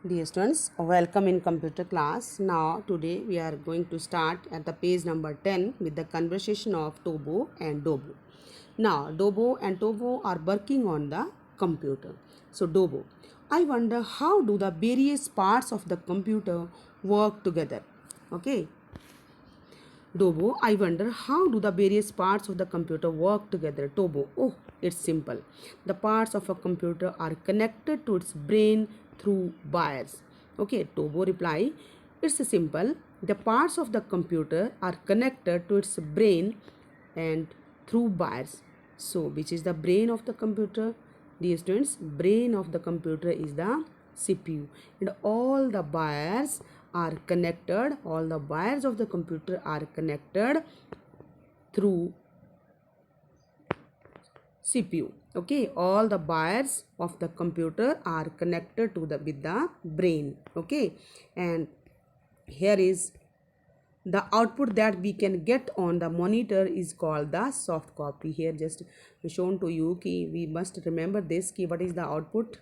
Dear students, welcome in computer class. Now today we are going to start at the page number 10 with the conversation of Tobo and Dobo. Now Dobo and Tobo are working on the computer. So Dobo, I wonder how do the various parts of the computer work together? Okay. Dobo, I wonder how do the various parts of the computer work together? Tobo, oh, it's simple. The parts of a computer are connected to its brain through wires. Okay, Tobo reply, it's simple. The parts of the computer are connected to its brain and through wires. So, which is the brain of the computer? Dear students, brain of the computer is the CPU, and all the wires are connected, all the wires of the computer are connected through CPU. Okay, all the wires of the computer are connected to the with the brain. Okay, and here is the output that we can get on the monitor is called the soft copy. Here just shown to you ki we must remember this ki what is the output,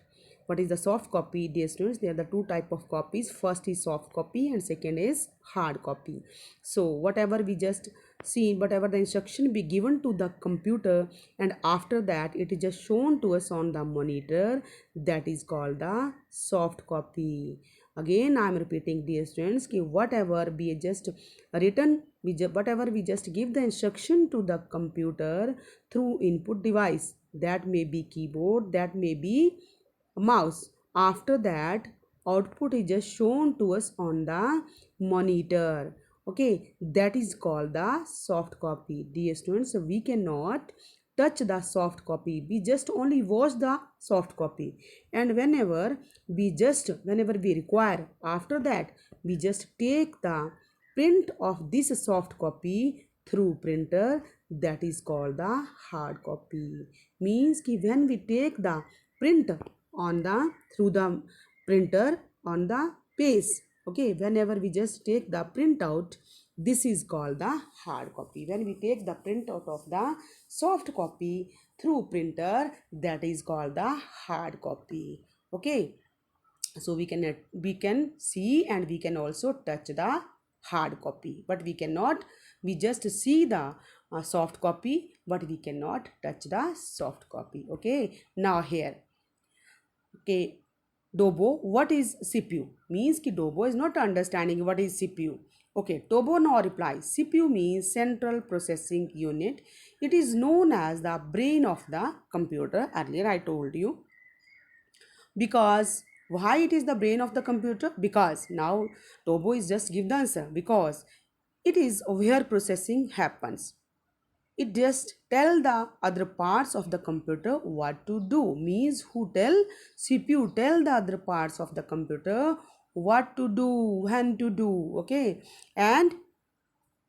what is the soft copy. Dear students, there are the two type of copies. First is soft copy and second is hard copy. So whatever we just see, whatever the instruction be given to the computer, and after that it is just shown to us on the monitor, that is called the soft copy. Again I am repeating, dear students, ki whatever we just written, whatever we just give the instruction to the computer through input device, that may be keyboard, that may be mouse. After that output is just shown to us on the monitor. Okay, that is called the soft copy. Dear students, we cannot touch the soft copy, we just only watch the soft copy, and whenever we require, after that we just take the print of this soft copy through printer, that is called the hard copy. Means ki when we take the print on the through the printer on the page, okay, whenever we just take the printout, this is called the hard copy. When we take the printout of the soft copy through printer, that is called the hard copy. Okay, so we can see and we can also touch the hard copy, but we cannot, we just see the soft copy, but we cannot touch the soft copy. Okay, now here, okay, Dobo, what is CPU? Means ki Dobo is not understanding what is CPU. Okay, Tobo now replies, CPU means Central Processing Unit. It is known as the brain of the computer. Earlier I told you. Because why it is the brain of the computer? Because now Tobo is just give the answer. Because it is where processing happens. It just tell the other parts of the computer what to do. Means who tell? CPU tell the other parts of the computer what to do, when to do. Okay, and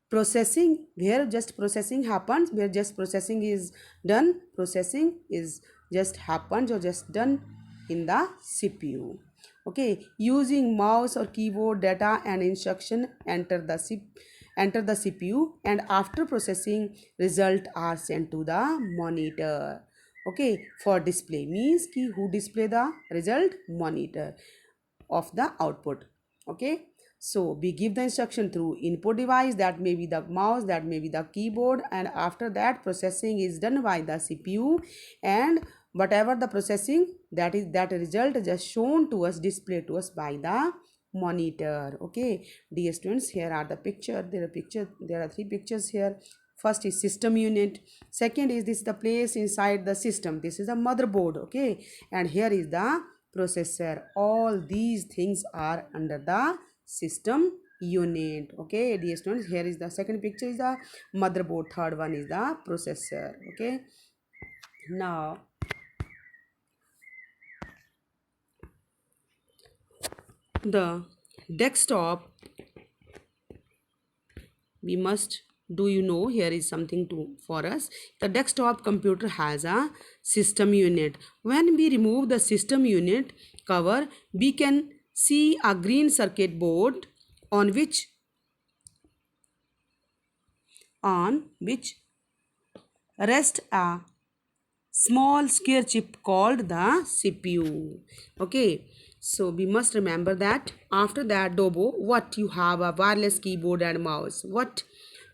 processing, where just processing happens, where just processing is done, processing is just happens or just done in the CPU. Okay, using mouse or keyboard, data and instruction enter the CPU, and after processing result are sent to the monitor. Okay, for display, means ki who display the result? Monitor of the output. Okay, so we give the instruction through input device, that may be the mouse, that may be the keyboard, and after that processing is done by the CPU, and whatever the processing, that is that result just shown to us, displayed to us by the monitor. Okay, dear students, here are the picture, there are three pictures here. First is system unit, second is this the place inside the system, this is a motherboard. Okay, and here is the processor. All these things are under the system unit. Okay, dear students, here is the second picture is the motherboard, third one is the processor. Okay, now the desktop, we must, do you know, here is something to for us. The desktop computer has a system unit. When we remove the system unit cover, we can see a green circuit board on which rest a small square chip called the CPU. Okay, So we must remember that. After that, Dobo, what you have a wireless keyboard and mouse. What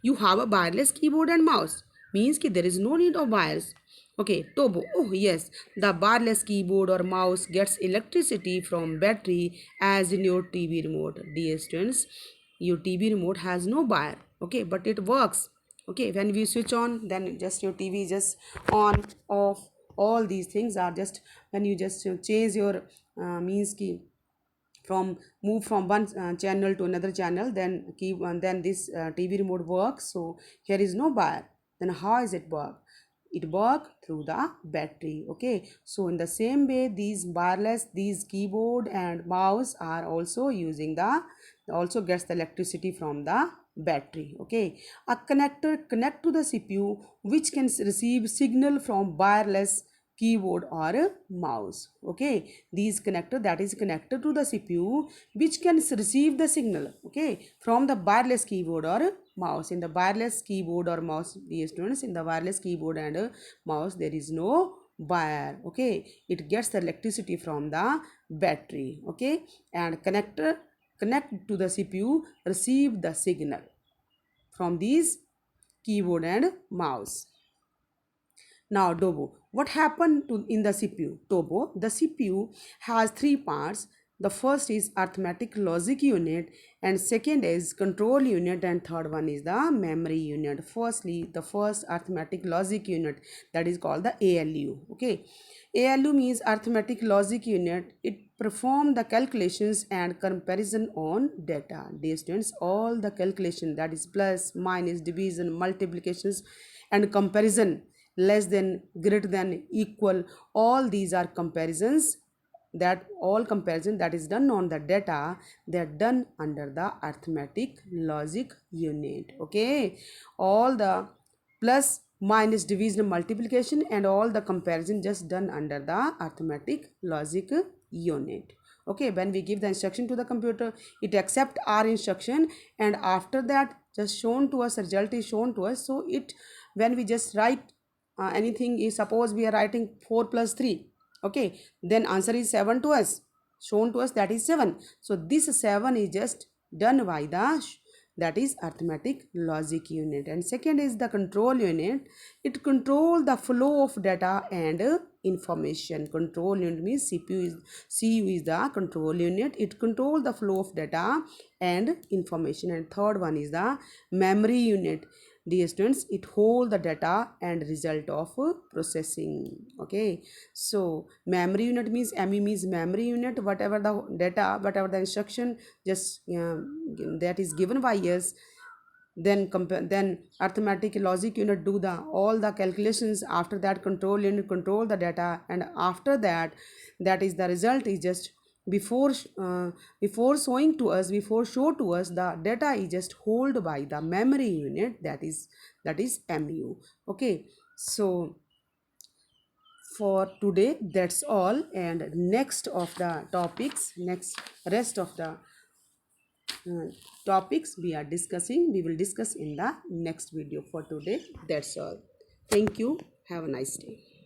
you have a wireless keyboard and mouse means that there is no need of wires. Okay, Tobo. Oh yes, the wireless keyboard or mouse gets electricity from battery as in your TV remote. Dear students, your TV remote has no wire. Okay, but it works. Okay, when we switch on, then just your TV just on, off. All these things are just when you just change your means key from move from one channel to another channel, then keep then this TV remote works. So here is no wire. Then how is it work? It work through the battery. Okay, so in the same way, these wireless, these keyboard and mouse are also using the, also gets the electricity from the battery. Okay, a connector connect to the CPU which can receive signal from wireless keyboard or a mouse. Okay, these connector that is connected to the CPU which can receive the signal, okay, from the wireless keyboard or mouse. In the wireless keyboard or mouse, dear students, in the wireless keyboard and mouse there is no wire. Okay, it gets the electricity from the battery. Okay, and connector connect to the CPU receive the signal from these keyboard and mouse. Now, Dobo, what happened to in the CPU? Tobo, the CPU has three parts. The first is arithmetic logic unit, and second is control unit, and third one is the memory unit. Firstly, the first arithmetic logic unit, that is called the ALU. Okay, ALU means arithmetic logic unit. It perform the calculations and comparison on data. Dear students, all the calculation, that is plus, minus, division, multiplications, and comparison, less than, greater than, equal, all these are comparisons, that all comparison that is done on the data, they are done under the arithmetic logic unit. Okay, all the plus, minus, division, multiplication, and all the comparison just done under the arithmetic logic unit. Okay, when we give the instruction to the computer, it accept our instruction, and after that just shown to us, result is shown to us. So it, when we just write anything, is suppose we are writing 4 plus 3, okay, then answer is 7 to us, shown to us, that is 7. So this 7 is just done by the that is arithmetic logic unit. And second is the control unit. It control the flow of data and information. Control unit means CPU is the control unit. It control the flow of data and information. And third one is the memory unit. Dear students, it hold the data and result of processing. Okay, so memory unit means, ME means memory unit, whatever the data, whatever the instruction just that is given by us, then then arithmetic logic unit do the all the calculations. After that, control unit control the data, and after that, that is the result is just before before showing to us, before show to us, the data is just hold by the memory unit, that is MU. Okay, so for today that's all, and next of the topics, next rest of the topics we will discuss in the next video. For today that's all. Thank you. Have a nice day.